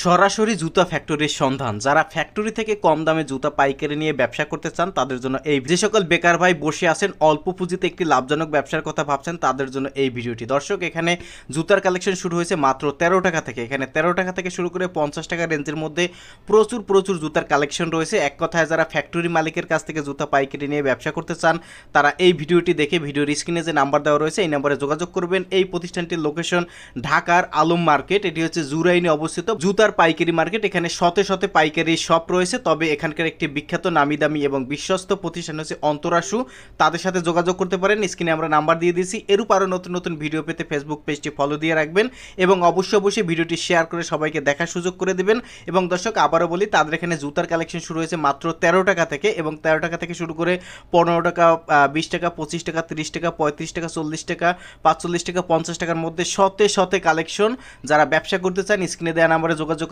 সরাসরি জুতা ফ্যাক্টরির সন্ধান। যারা ফ্যাক্টরি থেকে কম দামে জুতা পাইকারি নিয়ে ব্যবসা করতে চান তাদের জন্য এই, যে সকল বেকার ভাই বসে আছেন অল্প পুঁজিতে একটি লাভজনক ব্যবসার কথা ভাবছেন তাদের জন্য এই ভিডিওটি। দর্শক, এখানে জুতার কালেকশন শুরু হয়েছে মাত্র 13 টাকা থেকে। এখানে 13 টাকা থেকে শুরু করে 50 টাকা রেঞ্জের মধ্যে প্রচুর জুতার কালেকশন রয়েছে। এক কথায় যারা ফ্যাক্টরি মালিকের কাছ থেকে জুতা পাইকারি নিয়ে ব্যবসা করতে চান তারা এই ভিডিওটি দেখে ভিডিওর স্ক্রিনে যে নাম্বার দেওয়া রয়েছে এই নাম্বারে যোগাযোগ করবেন। এই প্রতিষ্ঠানটির লোকেশন ঢাকার আলম মার্কেট, এটি হচ্ছে জুরাইনে অবস্থিত জুতার পাইকারি মার্কেট। এখানে শতে পাইকারি শপ রয়েছে, তবে এখানকার একটি বিখ্যাত নামি দামি এবং বিশ্বস্ত প্রতিষ্ঠান হচ্ছে অন্তরাসু। তাদের সাথে যোগাযোগ করতে পারেন, স্ক্রিনে আমরা নাম্বার দিয়ে দিয়েছি। এরূপ আরও নতুন ভিডিও পেতে ফেসবুক পেজটি ফলো দিয়ে রাখবেন এবং অবশ্যই ভিডিওটি শেয়ার করে সবাইকে দেখার সুযোগ করে দেবেন। এবং দর্শক, আবারও বলি, তাদের এখানে জুতার কালেকশন শুরু হয়েছে মাত্র 13 টাকা থেকে, এবং 13 টাকা থেকে শুরু করে 15 টাকা, 20 টাকা, 25 টাকা, 30 টাকা, 35 টাকা, 40 টাকা, 45 টাকা, 50 টাকার মধ্যে শতে কালেকশন। যারা ব্যবসা করতে চান স্ক্রিনে দেওয়া নাম্বারে যোগাযোগ